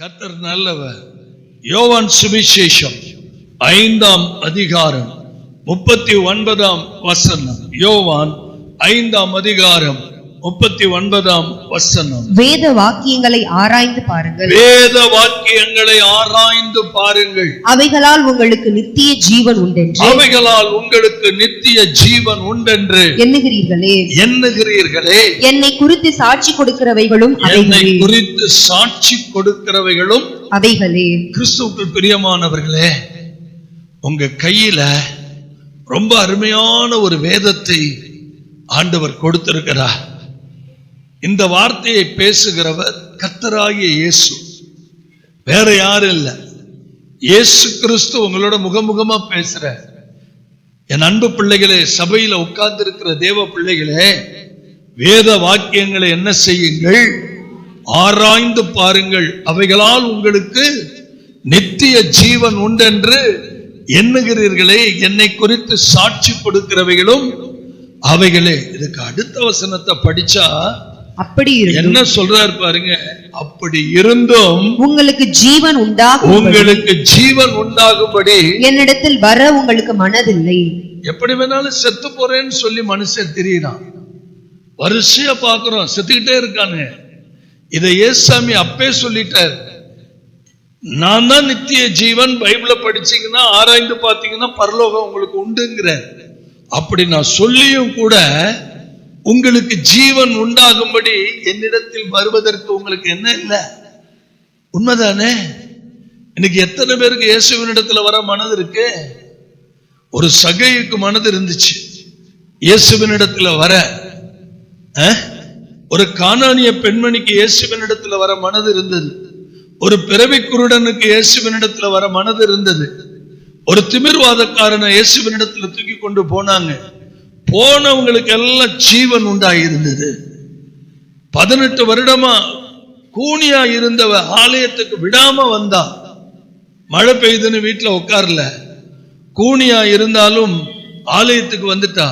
கர்த்தர் நல்லவர். யோவான் சுவிசேஷம் 5ஆம் அதிகாரம் 39ஆம் வசனம். யோவான் 5ஆம் அதிகாரம் 39ஆம் வசனம். வேத வாக்கியங்களை ஆராய்ந்து பாருங்கள். வேத வாக்கியங்களை ஆராய்ந்து பாருங்கள். அவைகளால் உங்களுக்கு நித்திய ஜீவன் உண்டென்று. அவைகளால் உங்களுக்கு நித்திய ஜீவன் உண்டென்று எண்ணுகிறீர்களே. என்னை குறித்து சாட்சி கொடுக்கிறவைகளும் என்னை குறித்து சாட்சி கொடுக்கிறவைகளும் அவைகளே. கிறிஸ்துவுக்குள் பிரியமானவர்களே, உங்க கையில ரொம்ப அருமையான ஒரு வேதத்தை ஆண்டவர் கொடுத்திருக்கிறார். இந்த வார்த்தையை பேசுகிறவர் கர்த்தராகிய இயேசு, வேற யாரும் இல்ல. இயேசு கிறிஸ்து உங்களோட முகமுகமா பேசுற என் அன்பு பிள்ளைகளே, சபையில உட்கார்ந்து இருக்கிற தேவ பிள்ளைகளே, வேத வாக்கியங்களை என்ன செய்யுங்கள்? ஆராய்ந்து பாருங்கள். அவைகளால் உங்களுக்கு நித்திய ஜீவன் உண்டென்று எண்ணுகிறீர்களே. என்னை குறித்து சாட்சி கொடுக்கிறவைகளும் அவைகளே. இதுக்கு அடுத்த வசனத்தை படிச்சா அப்படி என்ன சொல்றாரு பாருங்க. அப்படி இருந்தும் உங்களுக்கு ஜீவன் உண்டாகும்படி என்னிடத்தில் வர உங்களுக்கு மனதில்லை. எப்படி வேணாலும் செத்து போறேன்னு சொல்லி மனுஷன் தெரியுறான். வரிசையா பாக்குறோம், செத்துக்கிட்டே இருக்கானு. இதை ஏசாமி அப்பே சொல்லிட்டார். நான் தான் நித்திய ஜீவன். பைபிள படிச்சீங்கன்னா ஆராய்ந்து பார்த்தீங்கன்னா பரலோகம் உங்களுக்கு உண்டுங்கிற. அப்படி நான் சொல்லியும் கூட உங்களுக்கு ஜீவன் உண்டாகும்படி என்னிடத்தில் வருவதற்கு உங்களுக்கு என்ன இல்லை? உண்மைதானே? இன்னைக்கு எத்தனை பேருக்கு இயேசுவினிடத்துல வர மனது இருக்கு? ஒரு சகைக்கு மனது இருந்துச்சு இயேசுவினிடத்துல வர. ஒரு கானானிய பெண்மணிக்கு இயேசுவினிடத்துல வர மனது இருந்தது. ஒரு பிறவி குருடனுக்கு இயேசுவினிடத்துல வர மனது இருந்தது. ஒரு திமிர்வாதக்காரனை இயேசுவினிடத்துல தூக்கி கொண்டு போனாங்க. போனவங்களுக்கு எல்லாம் ஜீவன் உண்டாயிருந்தது. 18 வருடமா கூனியா இருந்தவ ஆலயத்துக்கு விடாம வந்தா. மழை பெய்யுதுன்னு வீட்டுல உட்கார்ல. கூனியா இருந்தாலும் ஆலயத்துக்கு வந்துட்டா.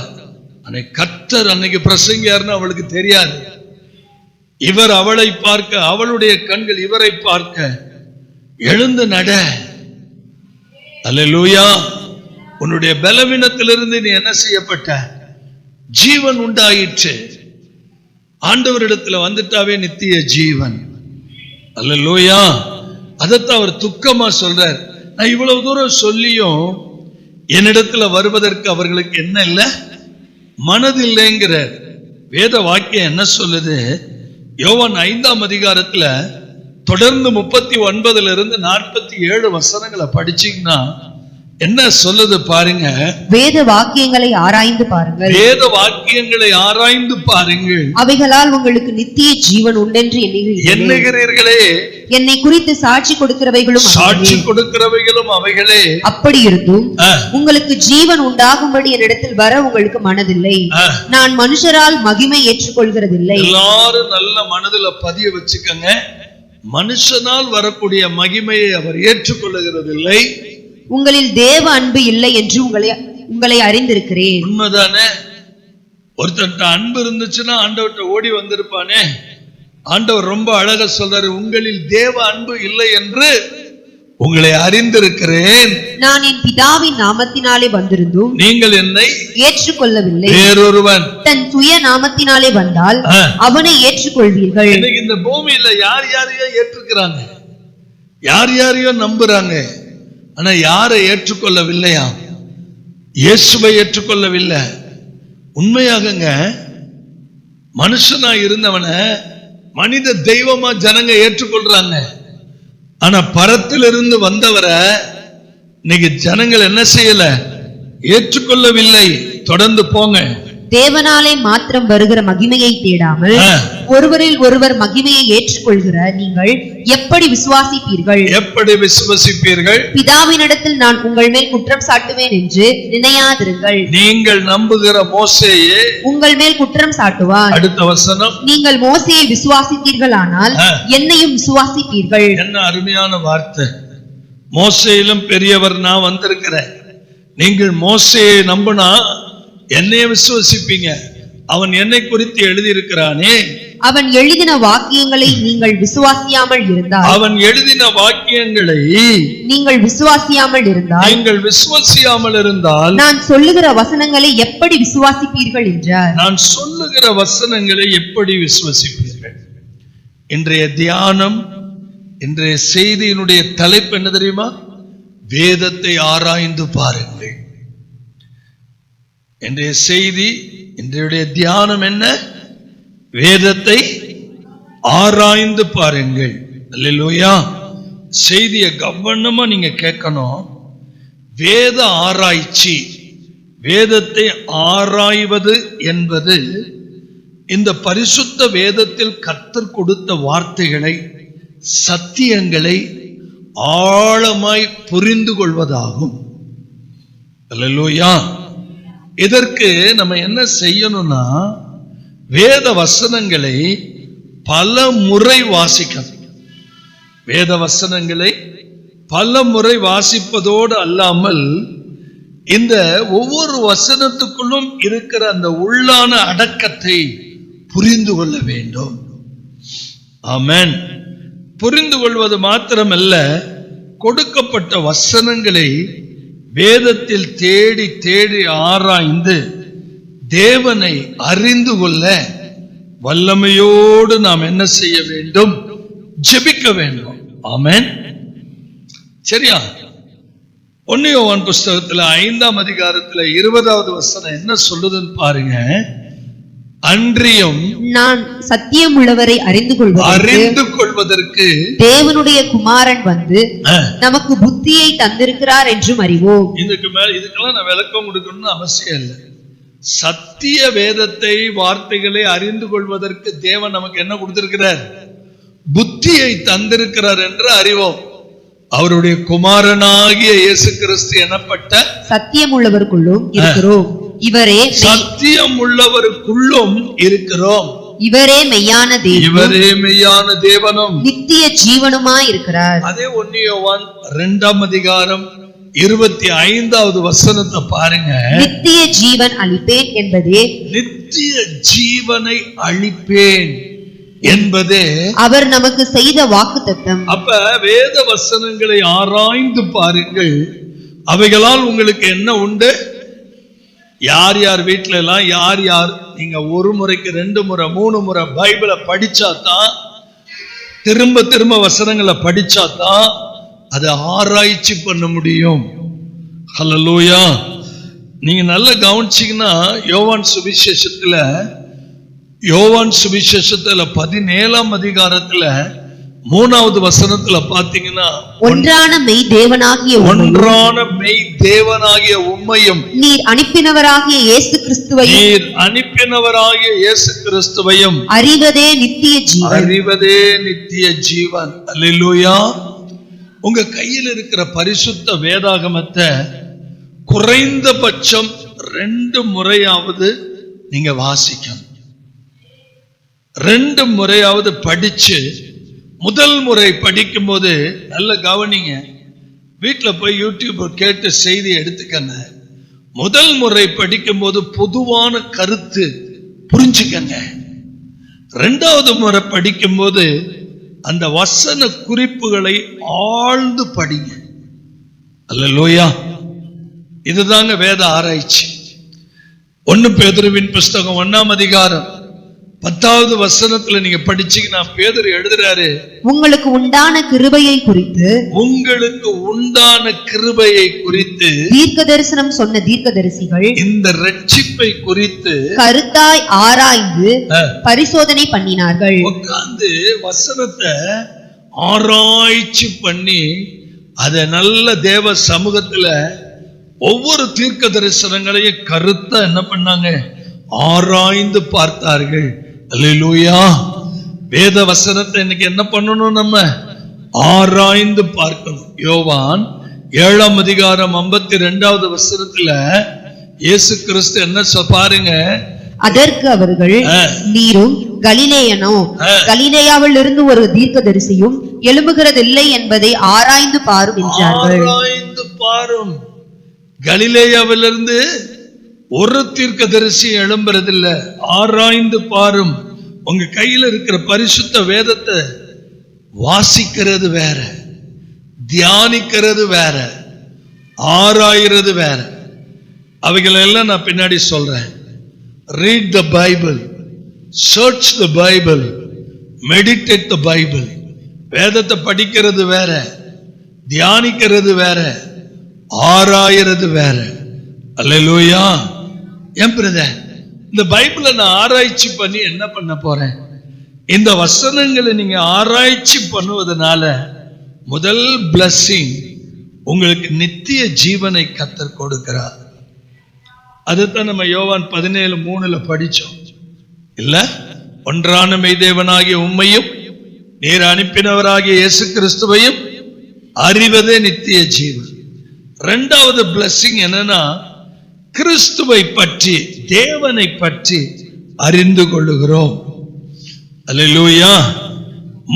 கர்த்தர் அன்னைக்கு பிரசங்கியார்னு அவளுக்கு தெரியாது. இவர் அவளை பார்க்க, அவளுடைய கண்கள் இவரை பார்க்க, எழுந்து நட. அல்லேலூயா. உன்னுடைய பலவீனத்திலிருந்து நீ என்ன செய்யப்பட்ட? ஜீவன் உண்டாயிற்று. ஆண்டவரிடத்துல வந்துட்டாவே நித்திய ஜீவன். அல்லேலூயா. அதத்தான் அவர் துக்கமா சொல்றார். நான் இவ்வளவு தூரம் சொல்லியும் என்னிடத்துல வருவதற்கு அவர்களுக்கு என்ன இல்லை? மனதில்லைங்கிற. வேத வாக்கியம் என்ன சொல்லுது? யோவான் 5ஆம் அதிகாரத்துல தொடர்ந்து 39 இருந்து 47 வசனங்களை படிச்சீங்கன்னா என்ன சொல்லுது பாருங்க. வேத வாக்கியங்களை ஆராய்ந்து பாருங்கள். வேத வாக்கியங்களை ஆராய்ந்து பாருங்கள். அவைகளால் உங்களுக்கு நித்திய ஜீவன் உண்டென்று எண்ணுகிறீர்களே. என்னை குறித்து சாட்சி கொடுக்கிறவைகளும் அவைகளே. அப்படி இருந்தும் உங்களுக்கு ஜீவன் உண்டாகும்படி என்னிடத்தில் வர உங்களுக்கு மனதில்லை. நான் மனுஷரால் மகிமை ஏற்றுக்கொள்கிறதில்லை. எல்லாரும் நல்ல மனதுல பதிய வச்சுக்கங்க. மனுஷனால் வரக்கூடிய மகிமையை அவர் ஏற்றுக்கொள்ளுகிறதில்லை. உங்களில் தேவ அன்பு இல்லை என்று உங்களை அறிந்திருக்கிறேன். உண்மைதானே? ஒருத்தட்ட அன்பு இருந்துச்சுன்னா ஆண்டவர்கிட்ட ஓடி வந்திருப்பானே. ஆண்டவர் ரொம்ப அழகா சொல்றாரு, உங்களில் தேவ அன்பு இல்லை என்று உங்களை அறிந்திருக்கிறேன். நான் என் பிதாவின் நாமத்தினாலே வந்திருந்தும் நீங்கள் என்னை ஏற்றுக்கொள்ளவில்லை. வேறொருவன் தன் சுய நாமத்தினாலே வந்தால் அவனை ஏற்றுக்கொள்வீர்கள். இந்த பூமியில யார் யாரையோ ஏற்றுக்கிறாங்க, யார் யாரையோ நம்புறாங்க. ஆனா யாரை ஏற்றுக்கொள்ளவில்லையா? இயேசுவை ஏற்றுக்கொள்ளவில்லை. உண்மையாகங்க, மனுஷனா இருந்தவனை மனித தெய்வமா ஜனங்க ஏற்றுக்கொள்றாங்க. ஆனா பரத்திலிருந்து வந்தவரை இன்னைக்கு ஜனங்கள் என்ன செய்யல? ஏற்றுக்கொள்ளவில்லை. தொடர்ந்து போங்க. தேவனாலே மாத்திரம் வருகிற மகிமையை தேடாமல் ஒருவரில் ஒருவர் மகிமையை ஏற்றுக்கொள்கிற நீங்கள் எப்படி விசுவாசிப்பீர்கள்? எப்படி விசுவாசிப்பீர்கள்? பிதாவினிடத்தில் நான் உங்கள் மேல் குற்றம் சாட்டுவேன் என்று நினையாதிருங்கள். நீங்கள் நம்புகிற மோசேயே உங்கள் மேல் குற்றம் சாட்டுவார். அடுத்த வசனம். நீங்கள் மோசேயை விசுவாசித்தீர்களானால் என்னையும் விசுவாசிப்பீர்கள். என்ன அருமையான வார்த்தை. மோசேயிலும் பெரியவர் நான் வந்திருக்கிறேன். நீங்கள் மோசேயை நம்பினா என்னைய விசுவாசிப்பீங்க. அவன் என்னை குறித்து எழுதியிருக்கிறானே, அவன் எழுதின வாக்கியங்களை நீங்கள் விசுவாசியாமல் இருந்தால் நான் சொல்லுகிற வசனங்களை எப்படி விசுவாசிப்பீர்கள் என்றார். இன்றைய தியானம், இன்றைய செய்தியினுடைய தலைப்பு என்ன தெரியுமா? வேதத்தை ஆராய்ந்து பாருங்கள். இன்றைய செய்தி, இன்றைய தியானம் என்ன? வேதத்தை ஆராய்ந்து பாருங்கள். அல்லேலூயா. செய்தியை கவனமா நீங்க கேட்கணும். வேத ஆராய்ச்சி, வேதத்தை ஆராய்வது என்பது இந்த பரிசுத்த வேதத்தில் கர்த்தர் கொடுத்த வார்த்தைகளை, சத்தியங்களை ஆழமாய் புரிந்து கொள்வதாகும். அல்லேலூயா. இதற்கு நம்ம என்ன செய்யணும்னா, வேத வசனங்களை பல முறை வாசிக்கணும். வேத வசனங்களை பல முறை வாசிப்பதோடு அல்லாமல் இந்த ஒவ்வொரு வசனத்துக்குள்ளும் இருக்கிற அந்த உள்ளான அடக்கத்தை புரிந்து கொள்ள வேண்டும். ஆமென். புரிந்து கொள்வது மாத்திரமல்ல, கொடுக்கப்பட்ட வசனங்களை வேதத்தில் தேடி தேடி ஆராய்ந்து தேவனை அறிந்து கொள்ள வல்லமையோடு நாம் என்ன செய்ய வேண்டும்? ஜெபிக்க வேண்டும். ஆமென். சரியா? 1 யோவான் புஸ்தகத்துல 5ஆம் அதிகாரத்துல 20வது வசனம் என்ன சொல்லுதுன்னு பாருங்க. அன்றியும் நான் சத்தியம் உள்ளவரை அறிந்து கொள்வதற்கு தேவனுடைய குமாரன் வந்து நமக்கு புத்தியை தந்திருக்கிறார் என்றும் அறிவோம். இதுக்கெல்லாம் நான் விளக்கம் கொடுக்கணும்னு அவசியம் இல்லை. சத்திய வேதத்தை, வார்த்தைகளை அறிந்து கொள்வதற்கு தேவன் நமக்கு என்ன கொடுத்திருக்கிறார்? புத்தியை தந்திருக்கிறார் என்று அறிவோம். அவருடைய குமாரனாகிய இயேசு கிறிஸ்து எனப்பட்ட சத்தியம் உள்ளவருக்குள்ளும் இருக்கிறோம். இவரே சத்தியம் உள்ளவருக்குள்ளும் இருக்கிறோம். இவரே மெய்யான தேவன், இவரே மெய்யான தேவனும் நித்திய ஜீவனுமாய் இருக்கிறார். அதே 1 யோவான் 2ஆம் அதிகாரம் 25வது வசனத்தை பாருங்க. நித்திய ஜீவன் அளிப்பேன் என்பதே, நித்திய ஜீவனை அளிப்பேன் என்பதே அவர் நமக்கு செய்த வாக்குத்தத்தம். அப்ப வேத வசனங்களை ஆராய்ந்து பாருங்கள். அவைகளால் உங்களுக்கு என்ன உண்டு? யார் யார் வீட்டுல எல்லாம் யார் யார் நீங்க 1 முறைக்கு 2 முறை 3 முறை பைபிளை படிச்சாதான், திரும்ப திரும்ப வசனங்களை படிச்சாதான் அதை ஆராய்ச்சி பண்ண முடியும். ஹல்லேலூயா. நீங்க நல்லா கவனிச்சீங்கன்னா யோவான் சுவிசேஷத்துல 17ஆம் அதிகாரத்துல 3வது வசனத்துல பாத்தீங்கன்னா, ஒன்றான மெய் தேவனாகிய உம்மையும் நீர் அனுப்பினவராகிய இயேசு கிறிஸ்துவையும் அறிவதே நித்திய ஜீவன். அல்லேலூயா. உங்க கையில் இருக்கிற பரிசுத்த வேதாகமத்தை குறைந்தபட்சம் 2 முறையாவது நீங்க வாசிக்கணும். 2 முறையாவது படிச்சு, முதல் முறை படிக்கும் போது நல்ல கவனிங்க. வீட்டுல போய் யூடியூப் கேட்டு செய்தி எடுத்துக்கங்க. முதல் முறை படிக்கும் போது பொதுவான கருத்து புரிஞ்சுக்கங்க. 2வது முறை படிக்கும் போது அந்த வசன குறிப்புகளை ஆழ்ந்து படிங்க. அல்லேலூயா. இதுதாங்க வேத ஆராய்ச்சி. 1 பேதுருவின் புஸ்தகம் 1ஆம் அதிகாரம் 10வது வசனத்துல நீங்க படிச்சீங்கன்னா பேதுரு எழுதுறாரு, உங்களுக்கு உண்டான கிருபையை குறித்து தீர்க்க தரிசனம் சொன்ன தீர்க்கதரிசிகள் இந்த ரட்சிப்பை குறித்து கருத்தாய் ஆராய்ந்து பரிசோதனை பண்ணினார்கள். உட்கார்ந்து வசனத்தை ஆராய்ச்சி பண்ணி அத நல்ல தேவ சமூகத்துல ஒவ்வொரு தீர்க்க தரிசனங்களையும் கருத்தா என்ன பண்ணாங்க? ஆராய்ந்து பார்த்தார்கள். அல்லேலூயா. வேத வசனத்தை இன்னைக்கு என்ன பண்ணணும்? நம்ம ஆராய்ந்து பார்க்கணும். யோவான் 7ஆம் அதிகாரம் 52வது வசனத்துல இயேசு கிறிஸ்து என்ன பாருங்க. அதற்கு அவர்கள், நீரும் கலிலேயனோ? கலிலேயாவில் இருந்து ஒரு தீர்க்கதரிசியும் எழும்புகிறதில்லை என்பதை ஆராய்ந்து பாரும் என்றார்கள். ஆராய்ந்து பாரும். கலிலேயாவிலிருந்து ஒரு தீர்க்கதரிசி எழும்புறதில்லை, ஆராய்ந்து பாரும். உங்க கையில இருக்கிற பரிசுத்த வேதத்தை வாசிக்கிறது வேற, தியானிக்கிறது வேற, ஆராயிறது வேற. அவைகளெல்லாம் நான் பின்னாடி சொல்றேன். Read the Bible, search the Bible, meditate the Bible. வேதத்தை படிக்கிறது வேற, தியானிக்கிறது வேற, ஆராயிறது வேற. அல்லேலூயா. ஏன் பிரதர், இந்த பைபிளை நான் ஆராய்ச்சி பண்ணி என்ன பண்ண போறேன்? இந்த வசனங்களை நீங்க ஆராய்ச்சி பண்ணுவதனால முதல் பிளஸிங், உங்களுக்கு நித்திய ஜீவனை கர்த்தர் கொடுக்கிறார். அதுதான் நம்ம யோவான் 17:3 படிச்சோம் இல்ல? ஒன்றான மெய்தேவனாகிய உம்மையும் நீர் அனுப்பினவராகிய இயேசு கிறிஸ்துவையும் அறிவதே நித்திய ஜீவன். இரண்டாவது பிளஸிங் என்னன்னா, கிறிஸ்துவை பற்றி, தேவனை பற்றி அறிந்து கொள்ளுகிறோம். அல்லேலூயா.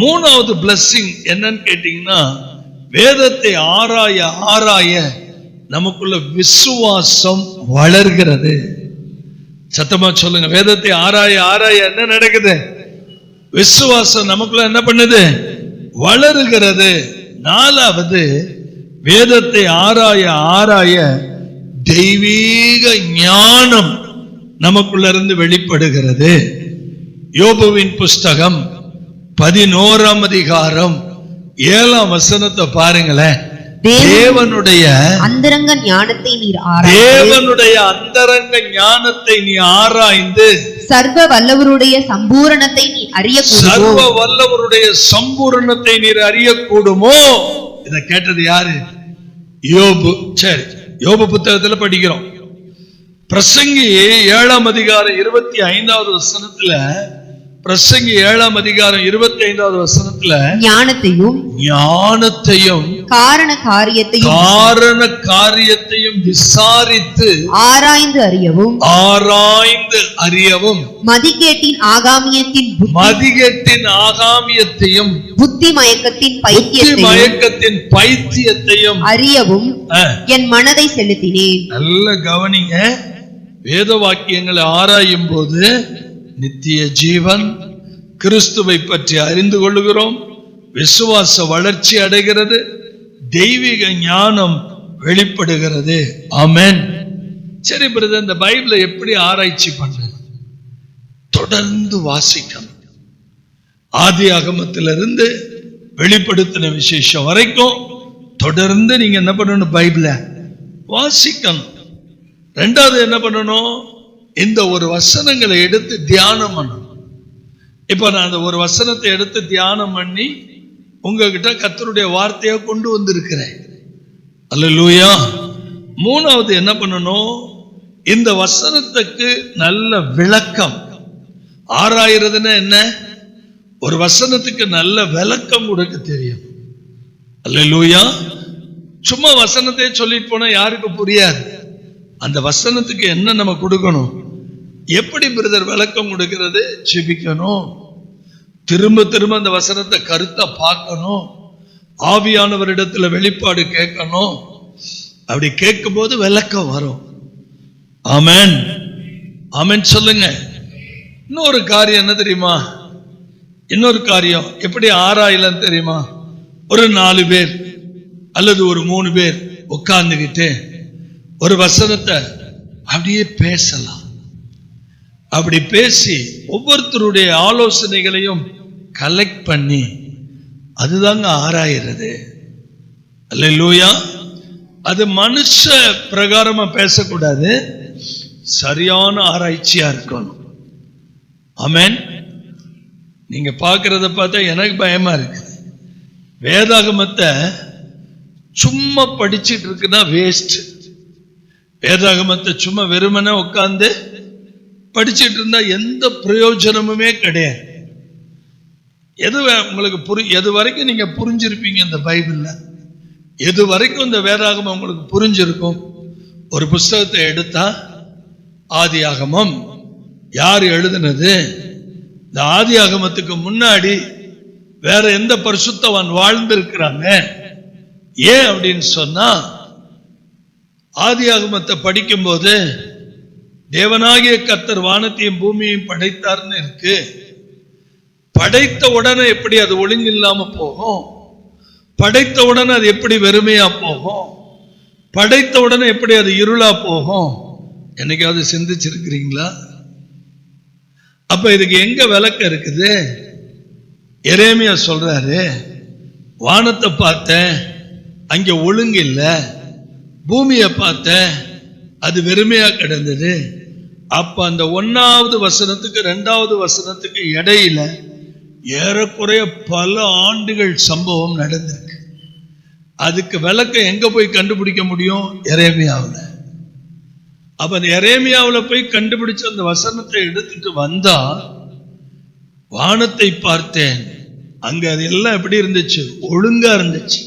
மூணாவது பிளஸிங் என்னன்னு கேட்டீங்கன்னா, வேதத்தை ஆராய ஆராய நமக்குள்ள விசுவாசம் வளர்கிறது. சத்தமா சொல்லுங்க. வேதத்தை ஆராய ஆராய என்ன நடக்குது? விசுவாசம் நமக்குள்ள என்ன பண்ணுது? வளருகிறது. நாலாவது, வேதத்தை ஆராய ஆராய தெய்வீக ஞானம் நமக்குள்ள இருந்து வெளிப்படுகிறது. யோபுவின் புஸ்தகம் 11ஆம் அதிகாரம் 7ஆம் வசனத்தை பாருங்களேன். தேவனுடைய அந்தரங்க ஞானத்தை நீர் ஆராய்ந்து சர்வ வல்லவருடைய சம்பூரணத்தை நீ அறியக்கூடுமோ? இத கேட்டது யாரு? யோபு. சரி, யோபு புத்தகத்துல படிக்கிறோம். பிரசங்கி 7ஆம் அதிகாரம் 25வது வசனத்துல, பிரசங்கி 7ஆம் அதிகாரம் 25வது வசனத்துல ஞானத்தையும் காரண காரியத்தையும் விசாரித்து ஆராய்ந்து அறியவும் மதிகேட்டின் ஆகாமியத்தையும் புத்தி மயக்கத்தின் பைத்தியத்தையும் அறியவும் என் மனதை செலுத்தினேன். நல்ல கவனிங்க. வேத வாக்கியங்களை ஆராயும் போது நித்திய ஜீவன், கிறிஸ்துவை பற்றி அறிந்து கொள்ளுகிறோம், விசுவாச வளர்ச்சி அடைகிறது, தெய்வீக ஞானம் வெளிப்படுகிறது. ஆமென். சரி பிரதர், இந்த பைபிளை எப்படி ஆராய்ச்சி பண்றது? தொடர்ந்து வாசிக்கணும். ஆதி ஆகமத்திலிருந்து வெளிப்படுத்தின விசேஷம் வரைக்கும் தொடர்ந்து நீங்க என்ன பண்ணணும்? பைபிளை வாசிக்கணும். ரெண்டாவது என்ன பண்ணணும்? இந்த ஒரு வசனங்களை எடுத்து தியானம் பண்ணணும். இப்ப நான் அந்த ஒரு வசனத்தை எடுத்து தியானம் பண்ணி உங்ககிட்ட கர்த்தருடைய வார்த்தையை கொண்டு வந்திருக்கிறேன். அல்லேலூயா. மூணாவது என்ன பண்ணணும்? இந்த வசனத்துக்கு நல்ல விளக்கம். ஆராயிறதுன்னா என்ன? ஒரு வசனத்துக்கு நல்ல விளக்கம் கொடுக்க தெரியும். அல்லேலூயா. சும்மா வசனத்தை சொல்லிட்டு போனா யாருக்கு புரியாது. அந்த வசனத்துக்கு என்ன நம்ம கொடுக்கணும்? எப்படி பிரதர் விளக்கம் கொடுக்கிறது? ஜெபிக்கணும். திரும்ப திரும்ப அந்த வசனத்தை கருத்தா பார்க்கணும். ஆவியானவரிடத்துல வெளிப்பாடு கேட்கணும். அப்படி கேட்கும் போது விளக்கம் வரும். ஆமென். ஆமென் சொல்லுங்க. இன்னொரு காரியம் என்ன தெரியுமா? இன்னொரு காரியம் எப்படி ஆராயலாம் தெரியுமா? ஒரு 4 பேர் அல்லது ஒரு 3 பேர் உட்கார்ந்துகிட்டு ஒரு வசனத்தை அப்படியே பேசலாம். அப்படி பேசி ஒவ்வொருத்தருடைய ஆலோசனைகளையும் கலெக்ட் பண்ணி அதுதாங்க ஆராயிறது. அல்லேலூயா. அது மனுஷ பிரகாரமா பேசக்கூடாது, சரியான ஆராய்ச்சியா இருக்கணும். ஆமென். நீங்க பார்க்கறத பார்த்தா எனக்கு பயமா இருக்கு. வேதாகமத்தை சும்மா படிச்சிட்டு இருக்குன்னா வேஸ்ட். வேதாகமத்தை சும்மா வெறுமனே உட்கார்ந்து படிச்சிட்டு இருந்தா எந்த பிரயோஜனமுமே கிடையாது. எது உங்களுக்கு எது வரைக்கும் நீங்க புரிஞ்சிருப்பீங்க இந்த பைபிள்ல? எது வரைக்கும் இந்த வேதாகமம் உங்களுக்கு புரிஞ்சிருக்கும்? ஒரு புஸ்தகத்தை எடுத்தா ஆதியாகமம் யார் எழுதினது? இந்த ஆதியாகமத்துக்கு முன்னாடி வேற எந்த பரிசுத்தவான் வாழ்ந்திருக்கிறாங்க? ஏன் அப்படின்னு சொன்னா, ஆதியாகமத்தை படிக்கும் போது தேவனாகிய கர்த்தர் வானத்தையும் பூமியையும் படைத்தார்னு இருக்கு. படைத்த உடனே எப்படி அது ஒழுங்கு இல்லாம போகும்? படைத்த உடனே அது எப்படி வெறுமையா போகும்? படைத்த உடனே எப்படி அது இருளா போகும்? என்னைக்காவது சிந்திச்சிருக்கிறீங்களா? அப்ப இதுக்கு எங்க விளக்கம் இருக்குது? எரேமியா சொல்றாரு, வானத்தை பார்த்தேன், அங்க ஒழுங்கு இல்லை. பூமியை பார்த்தேன், அது வெறுமையா கிடந்தது. அப்ப அந்த 1வது வசனத்துக்கு 2வது வசனத்துக்கு இடையில ஏறக்குறைய பல ஆண்டுகள் சம்பவம் நடந்திருக்கு. அதுக்கு விளக்கம் எங்க போய் கண்டுபிடிக்க முடியும்? எரேமியாவில். அப்ப அந்த எரேமியாவில் போய் கண்டுபிடிச்சு அந்த வசனத்தை எடுத்துட்டு வந்தா, வானத்தை பார்த்தேன், அங்க அது எல்லாம் எப்படி இருந்துச்சு? ஒழுங்கா இருந்துச்சு,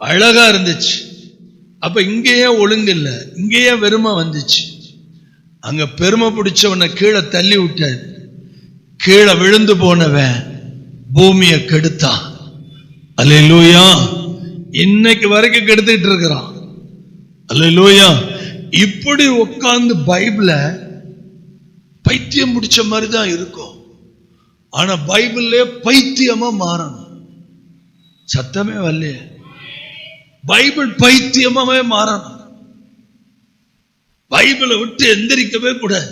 அழகா இருந்துச்சு. அப்ப இங்கேயே ஒழுங்கு இல்லை, இங்கேயே வெறுமை வந்துச்சு. அங்க பெருமை பிடிச்சவனை கீழே தள்ளி விட்டாரு. கீழே விழுந்து போனவன் பூமியை கெடுத்தான். அல்லேலூயா. இன்னைக்கு வரைக்கும் கெடுத்துட்டு இருக்கிறான். அல்லேலூயா. இப்படி உட்கார்ந்து பைபிள பைத்தியம் பிடிச்ச மாதிரி தான் இருக்கும். ஆனா பைபிள்ல பைத்தியமா மாறணும். சத்தமே வரலையே. பைபிள் பைத்தியமாவே மாறணும். பைபிளை விட்டு எந்திரிக்கவே கூடாது.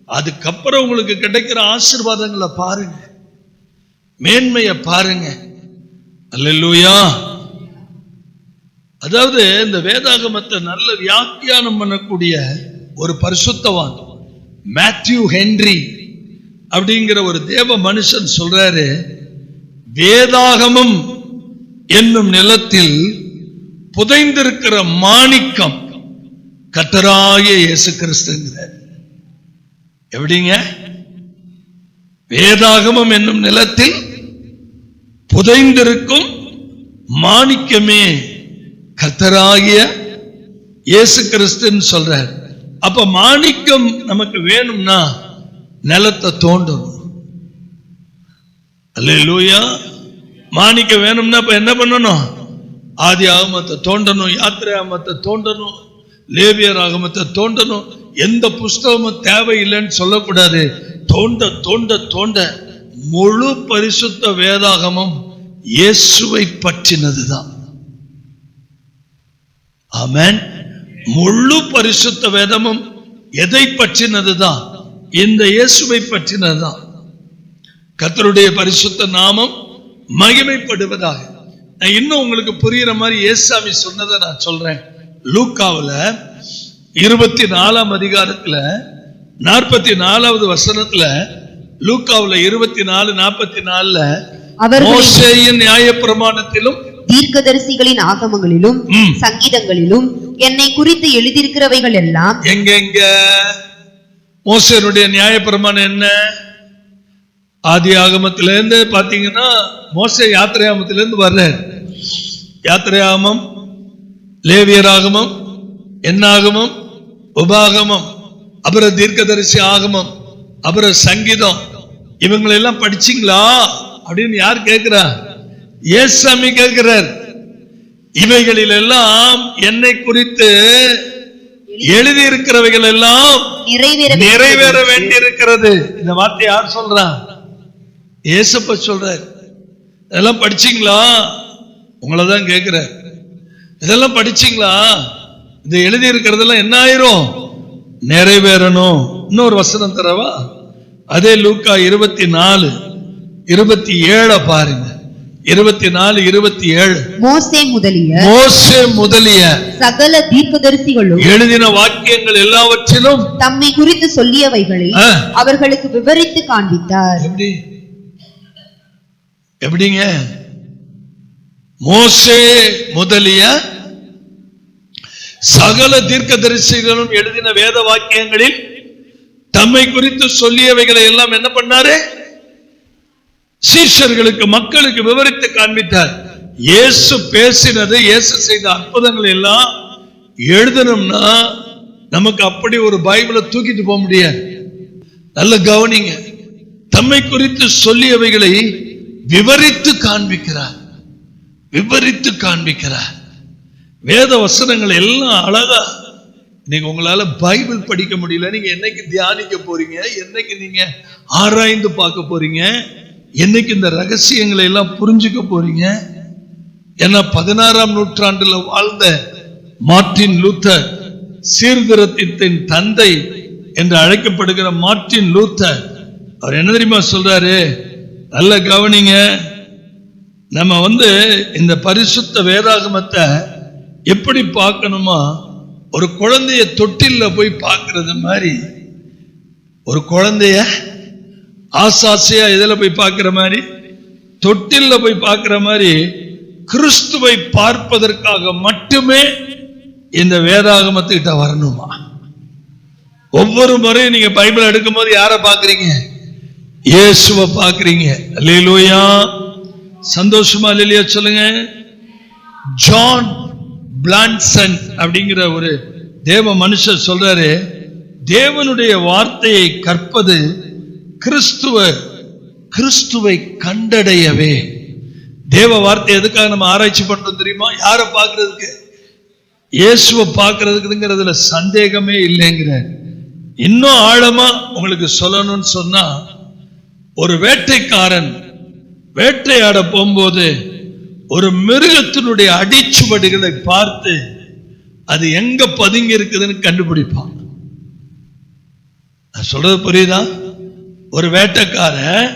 அதுக்கப்புறம் உங்களுக்கு கிடைக்கிற ஆசீர்வாதங்களை பாருங்க, மேன்மையை பாருங்க. அல்லேலூயா. அதாவது இந்த வேதாகமத்தை நல்ல வியாக்கியானம் பண்ணக்கூடிய ஒரு பரிசுத்தவான் மேத்யூ ஹென்றி அப்படிங்கிற ஒரு தேவ மனுஷன் சொல்றாரு, வேதாகமம் என்னும் நிலத்தில் புதைந்திருக்கிற மாணிக்கம் கர்த்தராகிய இயேசு கிறிஸ்துங்கிறார். எப்படிங்க? வேதாகமம் என்னும் நிலத்தில் புதைந்திருக்கும் மாணிக்கமே கர்த்தராகிய இயேசு கிறிஸ்துன்னு சொல்றார். அப்ப மாணிக்கம் நமக்கு வேணும்னா நிலத்தை தோண்டணும். அல்லேலூயா. மாணிக்கம் வேணும்னா இப்ப என்ன பண்ணணும்? ஆதி ஆகமத்தை தோண்டணும், யாத்திரை ஆகமத்தை தோண்டணும், லேவியர் ஆகமத்தை தோண்டணும். எந்த புஸ்தகமும் தேவையில்லைன்னு சொல்லக்கூடாது. தோண்ட தோண்ட தோண்ட முழு பரிசுத்த வேதாகமம் இயேசுவை பற்றினதுதான். ஆமென். முழு பரிசுத்த வேதமும் எதை பற்றினதுதான்? இந்த இயேசுவை பற்றினதுதான். கர்த்தருடைய பரிசுத்த நாமம் மகிமைப்படுவதாக. நான் இன்னும் உங்களுக்கு புரியுற மாதிரி ஏசாமி சொன்னதை நான் சொல்றேன். லூக்காவுல 24ஆம் அதிகாரத்துல 44வது வசனத்துல, லூக்காவுல 24:44 மோசேயின் நியாயப்பிரமாணத்திலும் தீர்க்கதரிசிகளின் ஆகமங்களிலும் சங்கீதங்களிலும் என்னை குறித்து எழுதியிருக்கிறவைகள் எல்லாம். எங்க மோசேனுடைய நியாயப்பிரமாணம் என்ன? ஆதி ஆகமத்திலிருந்து பாத்தீங்கன்னா மோசே யாத்திரை ஆகமத்திலிருந்து வர்றார். யாத்திரை ஆகமம், லேவியர் ஆகமம், என்னாகமம், உபாகமம், அப்புறம் தீர்க்கதரிசி ஆகமம், அப்புறம் சங்கீதம், இவங்களெல்லாம் படிச்சீங்களா அப்படின்னு யார் கேட்கிறா? ஏசாமி கேட்கிறார். இவைகளில் எல்லாம் என்னை குறித்து எழுதி இருக்கிறவைகள் எல்லாம் நிறைவேற வேண்டி இருக்கிறது. இந்த வார்த்தை யார் சொல்றா? ஏசப்ப சொல்றார். இதெல்லாம் படிச்சீங்களா? உங்களதான் கேட்கிறார். இதெல்லாம் படிச்சீங்களா? இது எழுதி இருக்கிறதெல்லாம் என்ன ஆயிரும்? நிறைவேறணும். இன்னொரு வசனம் தரவா? அதே லூக்கா 24:27 பாருங்க. 24:27 மோசே முதலிய சகல தீர்க்கதரிசிகளும் எழுதின வாக்கியங்கள் எல்லாவற்றிலும் தம்மை குறித்து சொல்லியவைகளை அவர்களுக்கு விவரித்து காண்பித்தார். எப்படிங்க? மோசே முதலிய சகல தீர்க்கதரிசிகளும் எழுதின வேத வாக்கியங்களில் தம்மை குறித்து சொல்லியவைகளை எல்லாம் என்ன பண்ணாரு? சீஷர்களுக்கு, மக்களுக்கு விவரித்து காண்பித்தார். இயேசு பேசினது, இயேசு செய்த அற்புதங்கள் எல்லாம் எழுதணும்னா நமக்கு அப்படி ஒரு பைபிளை தூக்கிட்டு போக முடியாது. நல்ல கவனிங்க. தம்மை குறித்து சொல்லியவைகளை விவரித்து காண்பிக்கிறார். விவரித்து காண்பிக்கிறார். வேத வசனங்கள் எல்லாம் அழகா. நீங்க உங்களால பைபிள் படிக்க முடியல, நீங்க என்னைக்கு தியானிக்க போறீங்க? என்னைக்கு நீங்க ஆராய்ந்து பார்க்க போறீங்க? என்னைக்கு இந்த ரகசியங்களை எல்லாம் புரிஞ்சுக்க போறீங்க? ஏன்னா 16ஆம் நூற்றாண்டுல வாழ்ந்த மார்ட்டின் லூத்தர், சீர்திருத்தத்தின் தந்தை என்று அழைக்கப்படுகிற மார்ட்டின் லூத்தர், அவர் என்ன தெரியுமா சொல்றாரு? நல்ல கவனிங்க. நம்ம இந்த பரிசுத்த வேதாகமத்தை எப்படி பார்க்கணுமா, ஒரு குழந்தைய தொட்டில்ல போய் பார்க்கறது மாதிரி, ஒரு குழந்தைய ஆசாசையா எதில் போய் பார்க்கிற மாதிரி, தொட்டில்ல போய் பார்க்கிற மாதிரி கிறிஸ்துவை பார்ப்பதற்காக மட்டுமே இந்த வேதாகமத்துக்கிட்ட வரணுமா? ஒவ்வொரு முறையும் நீங்க பைபிள் எடுக்கும் போது யாரை பார்க்கறீங்க? இயேசுவை பார்க்கறீங்க. அல்லேலூயா. சந்தோஷமா இல்லையா சொல்லுங்க. ஜான் பிளான்சன் அப்படிங்கிற ஒரு தேவ மனுஷர் சொல்றாரு, தேவனுடைய வார்த்தையை கற்பது கிறிஸ்துவை கண்டடையவே. தேவ வார்த்தை எதுக்காக நம்ம ஆராய்ச்சி பண்றோம் தெரியுமா? யாரை பார்க்கறதுக்கு? இயேசுவை பார்க்கறதுக்குங்கிறதுல சந்தேகமே இல்லைங்கிற. இன்னும் ஆழமா உங்களுக்கு சொல்லணும்னு சொன்னா, ஒரு வேட்டைக்காரன் வேட்டையாட போகும்போது ஒரு மிருகத்தினுடைய அடிச்சுவடுகளை பார்த்து அது எங்க பதுங்கி இருக்குதுன்னு கண்டுபிடிப்பான். சொல்றது புரியுதா? ஒரு வேட்டைக்காரன்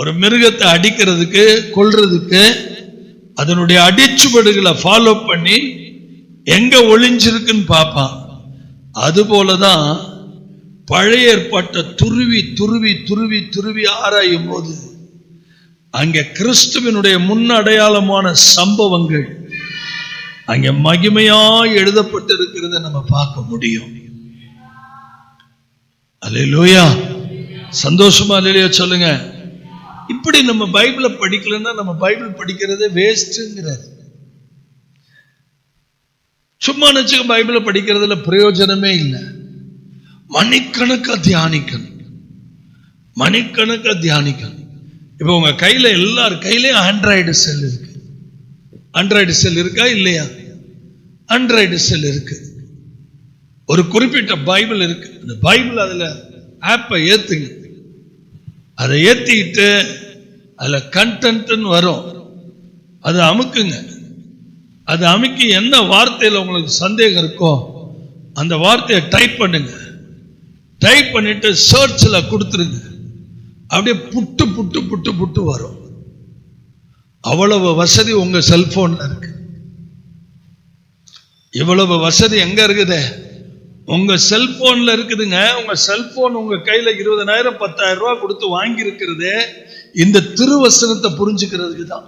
ஒரு மிருகத்தை அடிக்கிறதுக்கு, கொல்றதுக்கு அதனுடைய அடிச்சுவடுகளை ஃபாலோ பண்ணி எங்க ஒளிஞ்சிருக்குன்னு பார்ப்பான். அதுபோலதான் பழைய ஏற்பாட்டை துருவி துருவி துருவி துருவி ஆராயும் போது அங்க கிறிஸ்துவினுடைய முன் அடையாளமான சம்பவங்கள் அங்க மகிமையாய் எழுதப்பட்டிருக்கிறத நம்ம பார்க்க முடியும். அல்லேலூயா. சந்தோஷமா இல்லையா சொல்லுங்க. இப்படி நம்ம பைபிளை படிக்கலன்னா நம்ம பைபிள் படிக்கிறதே வேஸ்ட்ங்கிறார். சும்மா நினைச்சுக்க பைபிளை படிக்கிறதுல பிரயோஜனமே இல்லை. மணிக்கணக்கா தியானிக்கணும், மணிக்கணக்கா தியானிக்கணும். இப்போ உங்க கையில எல்லார் கையிலயும் ஆண்ட்ராய்டு செல் இருக்கு. ஆண்ட்ராய்டு செல் இருக்கா இல்லையா? ஆண்ட்ராய்டு செல் இருக்கு. ஒரு குறிப்பிட்ட பைபிள் இருக்கு. அந்த பைபிள் அதுல ஆப்பை ஏத்துங்க. அதை ஏத்திட்டு அதுல கண்டென்ட்னு வரும், அதை அமுக்குங்க. அதை அமுக்கி என்ன வார்த்தையில உங்களுக்கு சந்தேகம் இருக்கோ அந்த வார்த்தையை டைப் பண்ணுங்க. டைப் பண்ணிட்டு சர்ச்ல கொடுத்துருங்க. அப்படியே புட்டு புட்டு புட்டு புட்டு வரும். அவ்வளவு வசதி உங்க செல்போன்ல இருக்கு. இவ்வளவு வசதி எங்க இருக்குது? உங்க செல்போன்ல இருக்குதுங்க. உங்க செல்போன் உங்க கையில 20,000 10,000 ரூபாய் கொடுத்து வாங்கி இருக்கிறது இந்த திருவசனத்தை புரிஞ்சுக்கிறதுக்கு தான்.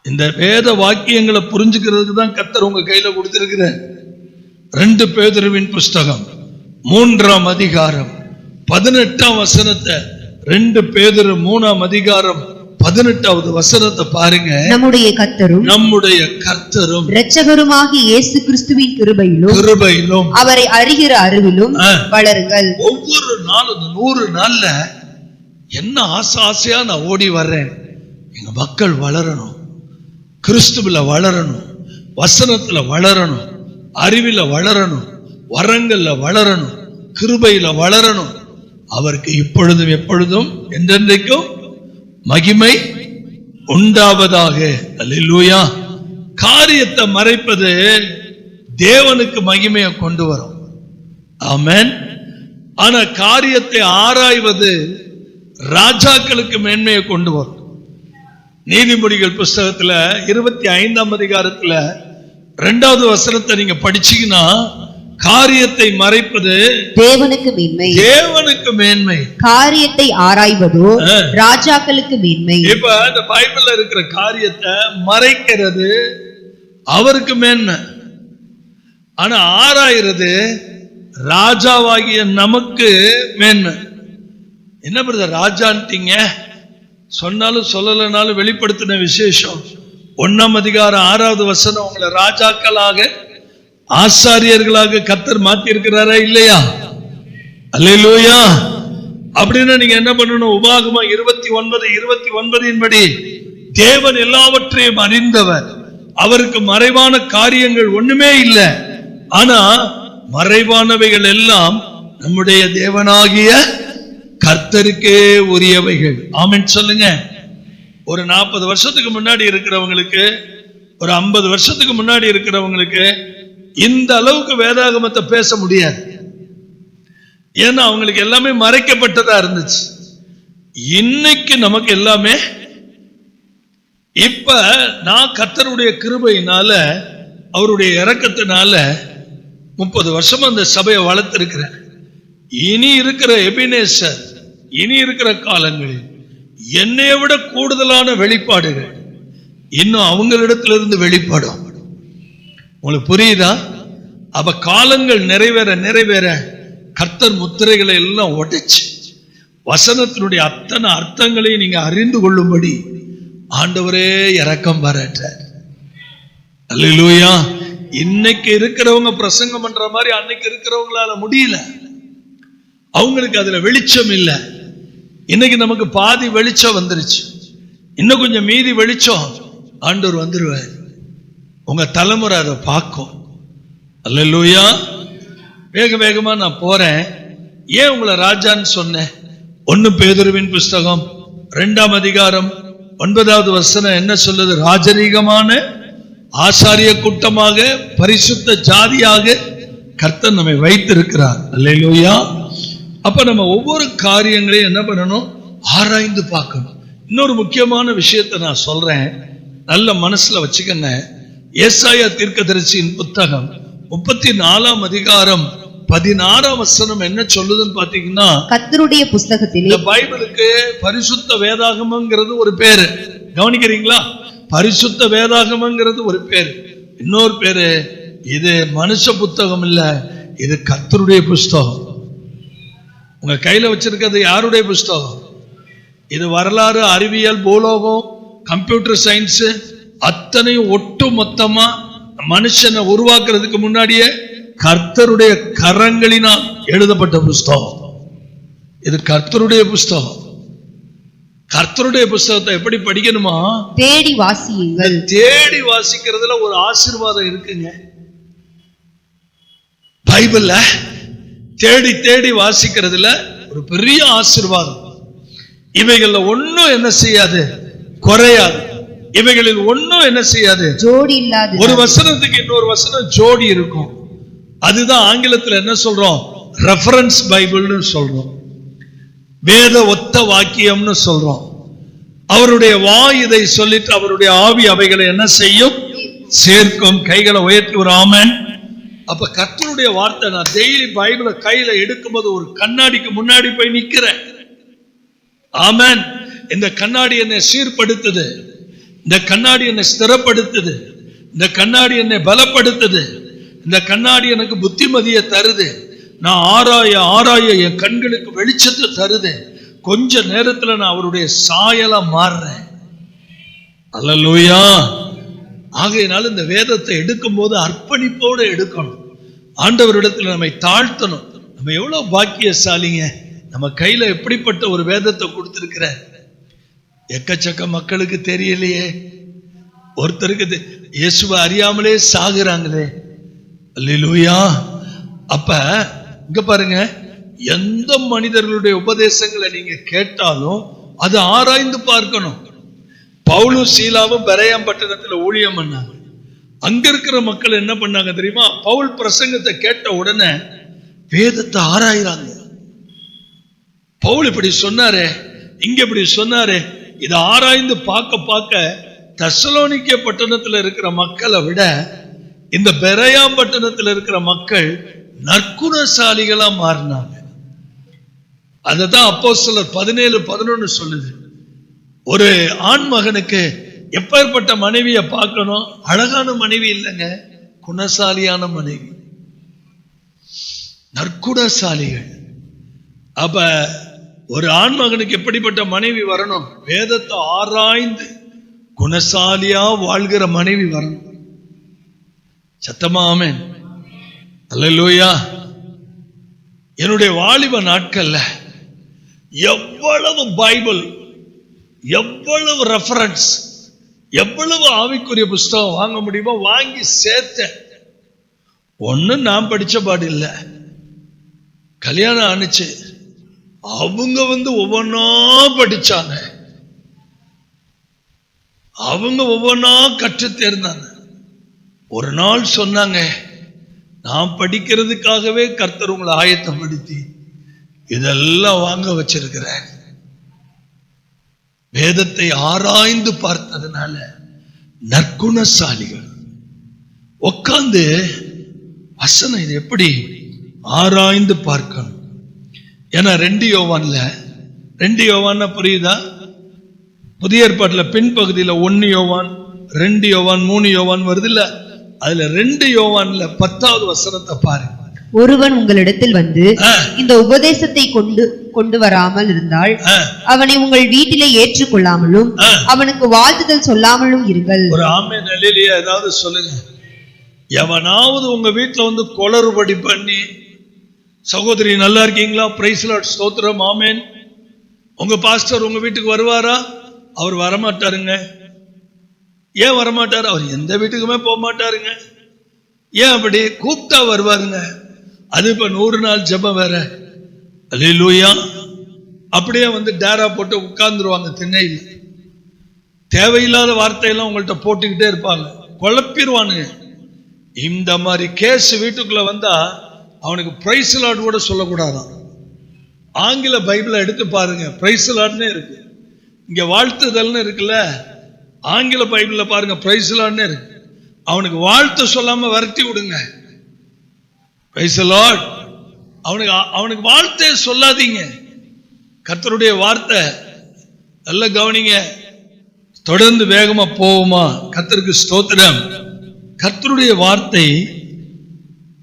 இந்த வேத வாக்கியங்களை புரிஞ்சுக்கிறதுக்கு தான் கர்த்தர் உங்க கையில கொடுத்திருக்கிற 2 பேதுருவின் புஸ்தகம் 3ஆம் அதிகாரம் 18ஆம் வசனத்தை, 2 பேதுரு 3ஆம் அதிகாரம் 18வது வசனத்தை பாருங்க. நம்முடைய கர்த்தரும் இரட்சகருமாகிய இயேசு கிறிஸ்துவின் கிருபையிலும் அவரை அறிகிற அறிவிலும் வளருங்கள். ஒவ்வொரு நாளும் 100 நாள்ல என்ன ஆசையா நான் ஓடி வர்றேன், எங்க மக்கள் வளரணும், கிறிஸ்துவில வளரணும், வசனத்துல வளரணும், அறிவில வளரணும், வரங்கள்ல வளரணும், கிருபையில வளரணும். அவருக்கு இப்பொழுதும் எப்பொழுதும் என்றென்றைக்கும் மகிமை உண்டாவதாக. அல்லேலூயா. காரியத்தை மறைப்பது தேவனுக்கு மகிமையை கொண்டு வரும். ஆமென். ஆனா காரியத்தை ஆராய்வது ராஜாக்களுக்கு மேன்மையை கொண்டு வரும். நீதிமொழிகள் புஸ்தகத்துல 25ஆம் அதிகாரத்துல 2வது வசனத்தை நீங்க படிச்சீங்கன்னா, காரியத்தை மறைப்பது தேவனுக்கு மேன்மை, காரியத்தை ஆராய்வதோ ராஜாக்களுக்கு மேன்மை. இப்ப இந்த பைபிள்ல இருக்கிற காரியத்தை மறைக்கிறது அவருக்கு மேன்மை, ஆனா ஆராய்றது ராஜாவாகிய நமக்கு மேன்மை. என்ன பிரதர் ராஜான்ட்டீங்க? சொன்னாலும் சொல்லலனாலும் வெளிப்படுத்தின விசேஷம் 1ஆம் அதிகாரம் 6வது வசனம் உங்களை ராஜாக்களாக ஆசாரியர்களாக கர்த்தர் மாத்தி இருக்கிறாரா இல்லையா? அல்லேலூயா. அப்படின்னா நீங்க என்ன பண்ணணும்? உபாகமம் 29:29 படி தேவன் எல்லாவற்றையும் அறிந்தவர், அவருக்கு மறைவான காரியங்கள் ஒண்ணுமே இல்லை. ஆனா மறைவானவைகள் எல்லாம் நம்முடைய தேவனாகிய கர்த்தருக்கே உரியவைகள். ஆமென் சொல்லுங்க. ஒரு 40 வருஷத்துக்கு முன்னாடி இருக்கிறவங்களுக்கு, ஒரு 50 வருஷத்துக்கு முன்னாடி இருக்கிறவங்களுக்கு இந்த அளவுக்கு வேதாகமத்தை பேச முடியாது. ஏன்னா அவங்களுக்கு எல்லாமே மறைக்கப்பட்டதா இருந்துச்சு. இன்னைக்கு நமக்கு எல்லாமே, இப்ப நான் கர்த்தருடைய கிருபையினால, அவருடைய இரக்கத்தினால 30 வருஷமா அந்த சபையை வளர்த்திருக்கிறேன். இனி இருக்கிற எபினேசர், இனி இருக்கிற காலங்களில் என்னை விட கூடுதலான வெளிப்பாடுகள் இன்னும் அவங்களிடத்திலிருந்து வெளிப்படும். உங்களுக்கு புரியுதா? அப்ப காலங்கள் நிறைவேற நிறைவேற கர்த்தர் முத்திரைகளை எல்லாம் உடைச்சு வசனத்தினுடைய அத்தனை அர்த்தங்களையும் நீங்க அறிந்து கொள்ளும்படி ஆண்டவரே இரக்கம் பாராட்டார். அல்லேலூயா. இன்னைக்கு இருக்கிறவங்க பிரசங்கம் பண்ற மாதிரி அன்னைக்கு இருக்கிறவங்களால முடியல. அவங்களுக்கு அதுல வெளிச்சம் இல்லை. இன்னைக்கு நமக்கு பாதி வெளிச்சம் வந்துருச்சு. இன்னும் கொஞ்சம் மீதி வெளிச்சம் ஆண்டவர் வந்துருவார். உங்க தலைமுறை அதை பார்க்கும். அல்லேலூயா. வேக வேகமா நான் போறேன். ஏன் உங்களை ராஜான்னு சொன்னேன்? 1 பேதுருவின் புஸ்தகம் 2ஆம் அதிகாரம் 9வது வசனம் என்ன சொல்லுது? ராஜரீகமான ஆசாரிய கூட்டமாக, பரிசுத்த ஜாதியாக கர்த்தர் நம்மை வைத்திருக்கிறார். அல்லேலூயா. அப்ப நம்ம ஒவ்வொரு காரியங்களையும் என்ன பண்ணணும்? ஆராய்ந்து பார்க்கணும். இன்னொரு முக்கியமான விஷயத்தை நான் சொல்றேன், நல்ல மனசுல வச்சுக்கங்க. ஏசாயா தீர்க்கதரிசியின் புத்தகம் 34ஆம் அதிகாரம் 16ஆம் வசனம் என்ன சொல்லுதுன்னு பாத்தீங்கன்னா, கர்த்தருடைய புஸ்தகத்தில், இந்த பைபிளுக்கு பரிசுத்த வேதாகமங்கிறது ஒரு பேரு. கவனிக்கிறீங்களா? பரிசுத்த வேதாகமங்கிறது ஒரு பேரு. இன்னொரு பேரு, இது மனுஷ புத்தகம் இல்ல, இது கர்த்தருடைய புஸ்தகம். உங்க கையில வச்சிருக்கிறது யாருடைய புஸ்தகம்? இது வரலாறு, அறிவியல், பூலோகம், கம்ப்யூட்டர் சயின்ஸ் அத்தனையும் ஒட்டு மொத்தமா மனுஷனை உருவாக்குறதுக்கு முன்னாடியே கர்த்தருடைய கரங்களினால் எழுதப்பட்ட புஸ்தகம். இது கர்த்தருடைய புஸ்தகம். கர்த்தருடைய புஸ்தகத்தை எப்படி படிக்கணுமா? தேடி வாசியுங்கள். தேடி வாசிக்கிறதுல ஒரு ஆசீர்வாதம் இருக்குங்க. பைபிள்ல தேடி தேடி வாசிக்கிறதுல ஒரு பெரிய ஆசீர்வாதம். இவைகள்ல ஒன்னும் என்ன செய்யாது? குறையாது. இவைகளில் ஒன்னும் என்ன செய்யாது? ஜோடி இல்லாது. ஒரு வசனத்துக்கு இன்னொரு வசனம் ஜோடி இருக்கும். அதுதான் ஆங்கிலத்தில் என்ன சொல்றோம்? ரெஃபரன்ஸ் பைபிள்னு சொல்றோம். வேத ஒத்த வாக்கியம்னு சொல்றோம். அவருடைய வாய் இதை சொல்லிட்டு அவருடைய ஆவி அவைகளை என்ன செய்யும்? சேர்க்கும். கைகளை உயர்த்தி ஒரு ஆமென். அப்ப கர்த்தருடைய வார்த்தை, நான் டெய்லி பைபிளை கையில எடுக்கும்போது ஒரு கண்ணாடிக்கு முன்னாடி போய் நிக்கிறேன். ஆமென். இந்த கண்ணாடி என்னை சீர்படுத்துது. இந்த கண்ணாடி என்னை ஸ்திரப்படுத்துது. இந்த கண்ணாடி என்னை பலப்படுத்துது. இந்த கண்ணாடி எனக்கு புத்திமதியை தருது. நான் ஆராய ஆராய என் கண்களுக்கு வெளிச்சத்தை தருது. கொஞ்ச நேரத்துல நான் அவருடைய சாயலா மாறுறேன். அல்லேலூயா. ஆகையினால இந்த வேதத்தை எடுக்கும் போது அர்ப்பணிப்போடு எடுக்கணும். ஆண்டவரிடத்துல நம்மை தாழ்த்தணும். நம்ம எவ்வளவு பாக்கியசாலிங்க. நம்ம கையில எப்படிப்பட்ட ஒரு வேதத்தை கொடுத்திருக்கிற. எக்கச்சக்க மக்களுக்கு தெரியலையே. ஒருத்தருக்கு இயேசுவை அறியாமலே சாகுறாங்களே. அல்லேலூயா. அப்ப இங்க பாருங்க, எந்த மனிதர்களுடைய உபதேசங்களை நீங்க கேட்டாலும் அது ஆராய்ந்து பார்க்கணும். பவுலும் சீலாவும் பெரேயாம் பட்டணத்துல ஊழியம் பண்ணாங்க. அங்க இருக்கிற மக்கள் என்ன பண்ணாங்க தெரியுமா? பவுல் பிரசங்கத்தை கேட்ட உடனே வேதத்தை ஆராய்றாங்க. பவுல் இப்படி சொன்னாரே, இங்க இப்படி சொன்னாரே, இதை ஆராய்ந்து பார்க்க பார்க்க தெசலோனிக்கே பட்டணத்துல இருக்கிற மக்களை விட இந்த பெரேயாம் பட்டணத்துல இருக்கிற மக்கள் நற்குணசாலிகளா மாறினாங்க. அததான் அப்போஸ்தலர் 17:11 சொல்லுது. ஒரு ஆண் மகனுக்கு எப்பேற்பட்ட மனைவியை பார்க்கணும்? அழகான மனைவி இல்லைங்க, குணசாலியான மனைவி, நற்குணசாலிகள். அப்ப ஒரு ஆண் மகனுக்கு எப்படிப்பட்ட மனைவி வரணும்? வேதத்தை ஆராய்ந்து குணசாலியா வாழ்கிற மனைவி வரணும். சத்தமா ஆமென். அல்லேலூயா. என்னுடைய வாலிப நாட்கள்ல எவ்வளவு பைபிள், எவ்வளவு ரெஃபரன்ஸ், எவ்வளவு ஆவிக்குரிய புஸ்தகம் வாங்க முடியுமோ வாங்கி சேர்த்தேன். ஒன்னும் நான் படிச்ச பாடு இல்லை. கல்யாணம் ஆனிச்சு அவங்க ஒவ்வொன்னா படிச்சாங்க, அவங்க ஒவ்வொன்னா கற்று தேர்ந்தாங்க. ஒரு நாள் சொன்னாங்க, நான் படிக்கிறதுக்காகவே கர்த்தர் உங்களை ஆயத்தப்படுத்தி இதெல்லாம் வாங்க வச்சிருக்கிறேன். வேதத்தை ஆராய்ந்து பார்த்ததுனால நற்குணசாலிகள் உட்கார்ந்து வசனம் இது எப்படி ஆராய்ந்து பார்க்கணும். ஏன்னா 2 யோவான் புரியுதா? புதிய ஏற்பாட்டில் பின்பகுதியில் 1 யோவான், 2 யோவான், 3 யோவான் வருது இல்ல, அதுல 2 யோவான்ல 10வது வசனத்தை பாருங்க. ஒருவன் உங்களிடத்தில் வந்து இந்த உபதேசத்தை கொண்டு வராமல் இருந்தால் அவனை உங்கள் வீட்டிலே ஏற்றுக்கொள்ளாமலும் அவனுக்கு வாழ்த்துதல் சொல்லாமலும் இருங்கள். ஒரு ஆமென் அல்லேலூயா ஏதாவது சொல்லுங்க. எவனாவது உங்க வீட்டுல குளறுபடி பண்ணி, சகோதரி நல்லா இருக்கீங்களா, பிரைஸ் லார்ட், ஸ்தோத்திரம், ஆமென், உங்க பாஸ்டர் உங்க வீட்டுக்கு வருவாரா? அவர் வரமாட்டாருங்க. ஏன் வரமாட்டாரு? அவர் எந்த வீட்டுக்குமே போக மாட்டாருங்க. ஏன் அப்படி? கூப்பிட்டா வருவாருங்க. அது இப்ப 100 நாள் ஜெபம் வேற, அல்லேலூயா. அப்படியே டேரா போட்டு உட்கார்ந்துருவாங்க திண்ணையில். தேவையில்லாத வார்த்தையெல்லாம் உங்கள்கிட்ட போட்டுக்கிட்டே இருப்பாங்க, குழப்பிடுவானுங்க. இந்த மாதிரி கேஸ் வீட்டுக்குள்ள வந்தா அவனுக்கு பிரைஸ் லார்ட் கூட சொல்லக்கூடாதான். ஆங்கில பைபிளை எடுத்து பாருங்க, பிரைஸ் லார்ட்னே இருக்கு. இங்க வாழ்த்துதல்னு இருக்குல்ல, ஆங்கில பைபிள்ல பாருங்க பிரைஸ் லார்ட்னே இருக்கு. அவனுக்கு வாழ்த்து சொல்லாம விரட்டி விடுங்க. Praise Lord. அவனுக்கு வாழ்த்தே சொல்லாதீங்க. கர்த்தருடைய வார்த்தை நல்ல கவனிங்க. தொடர்ந்து வேகமா போவோமா? கர்த்தருக்கு ஸ்தோத்திரம். கர்த்தருடைய வார்த்தை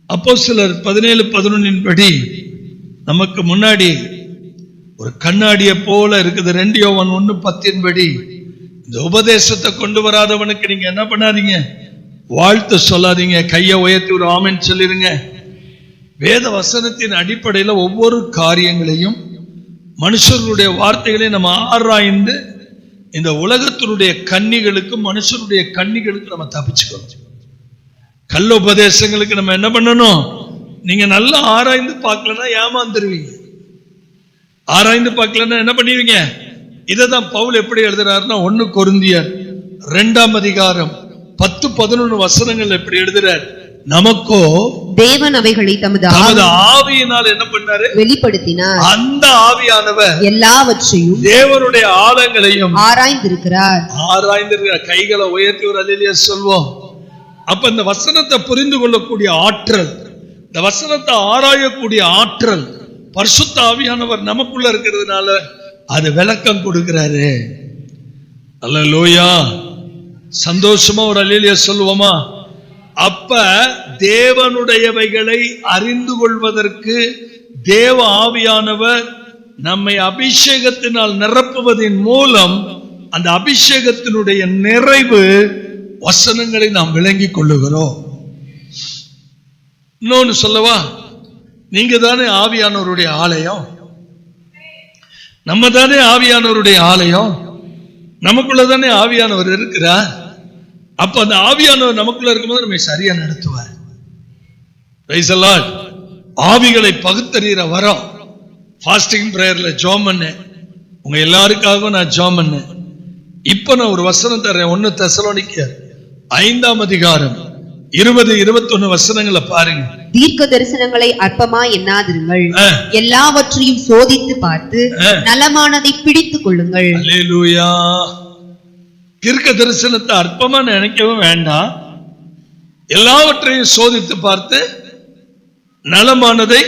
அப்போஸ்தலர் 17:11 படி நமக்கு முன்னாடி ஒரு கண்ணாடியை போல இருக்குது. 2 யோவான் 1:10 படி இந்த உபதேசத்தை கொண்டு வராதவனுக்கு நீங்க என்ன பண்ணாதீங்க? வாழ்த்து சொல்லாதீங்க. கையை உயர்த்தி ஒரு ஆமென் சொல்லிருங்க. வேத வசனத்தின் அடிப்படையில் ஒவ்வொரு காரியங்களையும், மனுஷர்களுடைய வார்த்தைகளையும் நம்ம ஆராய்ந்து இந்த உலகத்தினுடைய கன்னிகளுக்கும் மனுஷருடைய கன்னிகளுக்கும் நம்ம தப்பிச்சுக்கணும். கள்ள உபதேசங்களுக்கு நம்ம என்ன பண்ணணும்? நீங்க நல்லா ஆராய்ந்து பார்க்கலன்னா ஏமாந்துருவீங்க. ஆராய்ந்து பார்க்கலன்னா என்ன பண்ணுவீங்க? இதைதான் பவுல் எப்படி எழுதுறாருன்னா 1 கொரிந்தியர் 2ஆம் அதிகாரம் 10-11 வசனங்கள் எப்படி எழுதுறார்? நமக்கோ தேவன் அவைகளை தமது ஆவியினால் என்ன பண்ணாரு? வெளிப்படுத்தினார். அந்த ஆவியானவர் எல்லாவற்றையும் தேவனுடைய ஆழங்களையும் ஆராய்ந்திருக்கிறார். கைகளை உயர்த்தி ஒரு அல்லேலூயா சொல்வோம். அப்ப இந்த வசனத்தை புரிந்து கொள்ளக்கூடிய ஆற்றல், இந்த வசனத்தை ஆராயக்கூடிய ஆற்றல் பரிசுத்த ஆவியானவர் நமக்குள்ள இருக்கிறதுனால அது விளக்கம் கொடுக்கிறாரு. அல்லேலூயா. சந்தோஷமா ஒரு அல்லேலூயா சொல்லுவோமா? அப்ப தேவனுடையவைகளை அறிந்து கொள்வதற்கு தேவ ஆவியானவர் நம்மை அபிஷேகத்தினால் நிரப்புவதன் மூலம் அந்த அபிஷேகத்தினுடைய நிறைவு வசனங்களை நாம் விளங்கிக் கொள்ளுகிறோம். இன்னொன்னு சொல்லவா? நீங்க தானே ஆவியானவருடைய ஆலயம். நம்ம தானே ஆவியானவருடைய ஆலயம். நமக்குள்ளதானே ஆவியானவர் இருக்கிறார். அப்ப அந்த ஆவியானவர் நமக்குள்ள இருக்கும்போது நம்ம சரியா நடத்துவார். Praise the Lord. ஆவிகளை பகுத்தறிகிற வரம். ஃபாஸ்டிங் பிரேயர்ல ஜெபம் பண்ணேன், உங்க எல்லாருக்காகவும் நான் ஜெபம் பண்ணேன். இப்ப நான் ஒரு வசனம் தரேன். 1 தெசலோனிக்கேயர் 5ஆம் அதிகாரம் 20-21 வசனங்களை பாருங்க. தீர்க்க தரிசனங்களை அற்பமா எண்ணாதிருங்கள், எல்லாவற்றையும் சோதித்து பார்த்து நலமானதை பிடித்துக் கொள்ளுங்கள். அல்லேலூயா. தீர்க்க தரிசனத்தை அற்பமா நினைக்கவும் வேண்டாம். எல்லாவற்றையும் சோதித்து பார்த்து நலமானதை.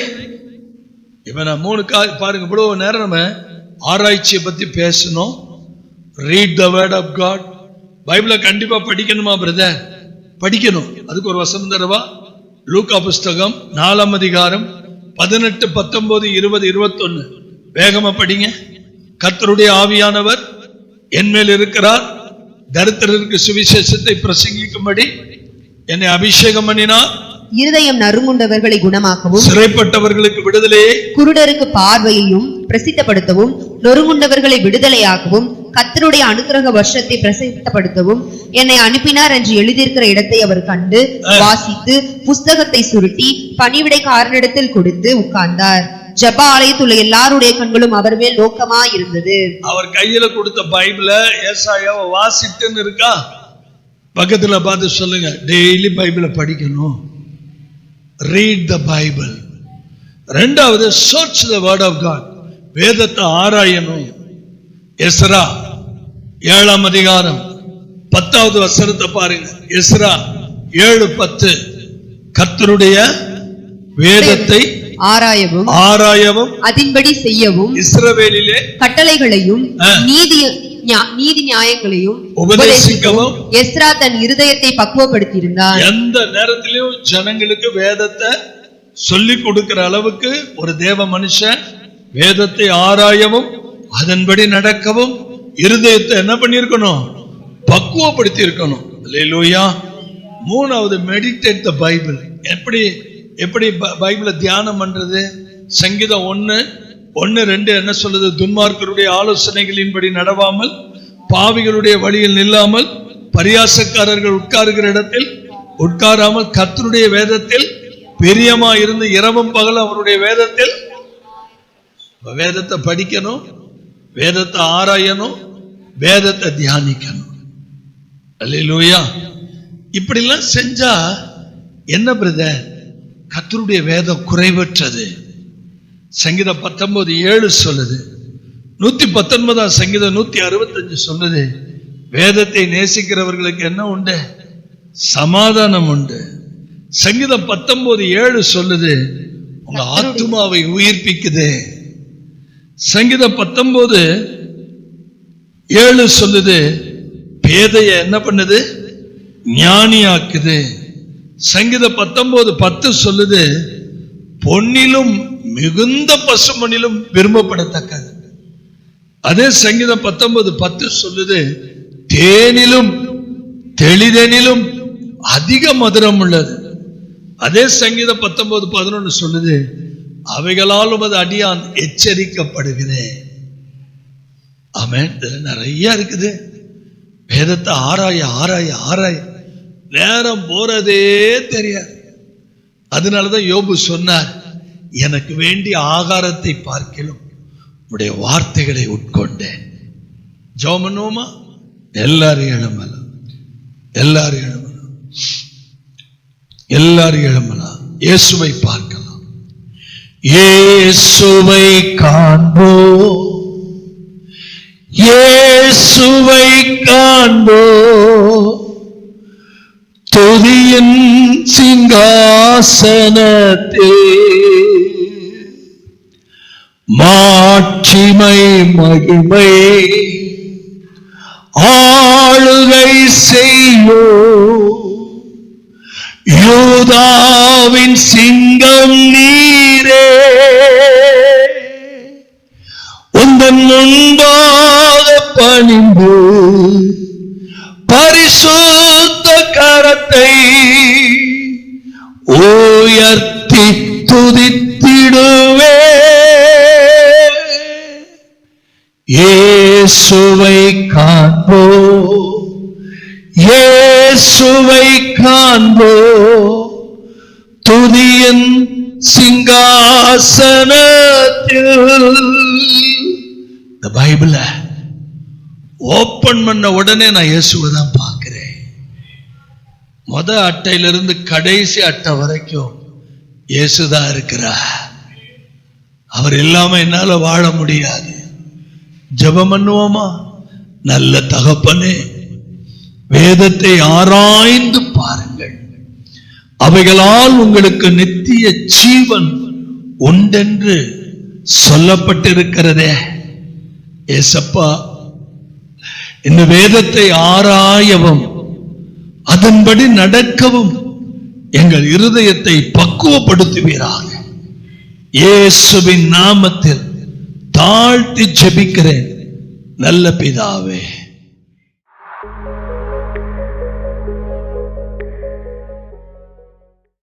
இப்ப நான் 3 பாருங்க, இவ்வளவு நேரம் நம்ம ஆராய்ச்சியை பத்தி பேசணும். Read the word of God. பைபிளை கண்டிப்பா படிக்கணுமா பிரதர்? படிக்கணும். அதுக்கு ஒரு வசனம் தரவா? லூக்கா புஸ்தகம் 4ஆம் அதிகாரம் 18, 19, 20, 21 வேகமா படிங்க. கர்த்தருடைய ஆவியானவர் என்மேல் இருக்கிறார், தரித்திரருக்கு சுவிசேஷத்தை பிரசங்கிக்கும்படி என்னை அபிஷேகம் பண்ணினார். இருதயம் நறுங்குண்டவர்களை குணமாக்கவும், சிறைப்பட்டவர்களுக்கு விடுதலையை, குருடருக்கு பார்வையையும் பிரசித்தப்படுத்தவும், நொறுங்குண்டவர்களை விடுதலையாகவும், கர்த்தருடைய அனுக்கிரக வருஷத்தை பிரசித்தப்படுத்தவும் என்னை அனுப்பினார் என்று எழுதியிருக்கிற இடத்தை அவர் கண்டு வாசித்து புஸ்தகத்தை சுருட்டி பணிவிடைக்காரனிடத்தில் கொடுத்து உட்கார்ந்தார். ஜெப ஆலயத்தில் உள்ள எல்லாருடைய கண்களும் அவர் மேல் நோக்கமாய் இருந்தது. அவர் கையில கொடுத்த பைபிள ஏசாயாவை வாசிட்டுன்னு இருக்கா, பக்கத்துல பார்த்து சொல்லுங்க, டெய்லி பைபிளை படிக்கணும். Read the Bible. ரெண்டாவது, search the word of God. வேதத்தை ஆராயணும். எஸ்ரா 7ஆம் அதிகாரம் 10வது வசனத்தை பாருங்க. எஸ்ரா 7:10. கர்த்தருடைய வேதத்தை ஆராயவும் அதின்படி செய்யவும் இஸ்ரவேலிலே கட்டளைகளையும் நீதி நியாயங்களையும் உபதேசிக்கவும் எஸ்ரா தன் இருதயத்தை பக்குவப்படுத்தி இருந்தார். எந்த நேரத்திலும் ஜனங்களுக்கு வேதத்தை சொல்லிக் கொடுக்கிற அளவுக்கு ஒரு தேவ மனுஷன் வேதத்தை ஆராயவும் அதன்படி நடக்கவும் இருதயத்தை என்ன பண்ணிருக்கணும்? பக்குவப்படுத்தி இருக்கணும். அல்லேலூயா. மூணாவது, மெடிடேட் த பைபிள். எப்படி பைபிளை தியானம் பண்றது? சங்கீதம் 1:1-2 என்ன சொல்லுது? துன்மார்க்கருடைய ஆலோசனைகளின்படி நடவாமல், பாவிகளுடைய வழியில் நில்லாமல், பரியாசக்காரர்கள் உட்காருகிற இடத்தில் உட்காராமல், கர்த்தருடைய வேதத்தில் பிரியமா இருந்து இரவும் பகல் அவருடைய வேதத்தில். வேதத்தை படிக்கணும், வேதத்தை ஆராயணும், வேதத்தை தியானிக்கணும். அல்லேலூயா. இப்படிலாம் செஞ்சா என்ன பிரதர்? கர்த்தருடைய வேதம் குறைவற்றது. சங்கீதம் 19:7 சொல்லுது. 119ஆம் சங்கீதம் 165 சொல்லுது, வேதத்தை நேசிக்கிறவர்களுக்கு என்ன உண்டு? சமாதானம் உண்டு. சங்கீதம் 19:7 சொல்லுது, உங்க ஆத்துமாவை உயிர்ப்பிக்குது. சங்கீதம் 19:7 சொல்லுது, பேதைய என்ன பண்ணுது? ஞானியாக்குது. சங்கீதம் 19:10 சொல்லுது, பொன்னிலும் மிகுந்த பசுமணிலும் விரும்பப்படத்தக்கது. அதே சங்கீதம் 19:10 சொல்லுது, தேனிலும் தெளிதெனிலும் அதிக மதுரம் உள்ளது. அதே சங்கீதம் 19:11 சொல்லுது, அவைகளால் உமது அடியான் எச்சரிக்கப்படுகிறேன். ஆமென். நிறைய இருக்குது. வேதத்தை ஆராய ஆராய ஆராய நேரம் போறதே தெரியாது. அதனாலதான் யோபு சொன்னார், எனக்கு வேண்டிய ஆகாரத்தை பார்க்கிலும் உடைய வார்த்தைகளை உட்கொண்டேன். ஜெபம் பண்ணுவோமா? எல்லாரும் எழும்பலாம், எல்லாரும் எழும்பலாம், எல்லாரும் எழும்பலாம். இயேசுவை பார்க்கலாம். இயேசுவை காண்போ, இயேசுவை காண்போ, துதியின் சிங்காசனத்தில் மாட்சிமை மகிமை ஆளுகை செய்யோ, யூதாவின் சிங்கம் நீரே, உந்தன் முன்பாக பணிந்து பரிசுத்த கரத்தை உயர்த்தி துதித்திடுவே. இயேசுவை காண்போ, இயேசுவை காண்போ, துதியின் சிங்காசனத்தில். இந்த பைபிள ஓபன் பண்ண உடனே நான் இயேசுவை தான் பார்க்கிறேன். முத அட்டையிலிருந்து கடைசி அட்டை வரைக்கும் இயேசுதான் இருக்கிறார். அவர் இல்லாம என்னால வாழ முடியாது. ஜெபம் பண்ணுவோமா? நல்ல தகப்பனே, வேதத்தை ஆராய்ந்து பாருங்கள், அவைகளால் உங்களுக்கு நித்திய ஜீவன் உண்டென்று சொல்லப்பட்டிருக்கிறதே. ஏசப்பா, இந்த வேதத்தை ஆராயவும் அதன்படி நடக்கவும் எங்கள் இருதயத்தை பக்குவப்படுத்துவீராக. இயேசுவின் நாமத்தில் தாழ்த்தி ஜெபிக்கிறேன் நல்ல பிதாவே.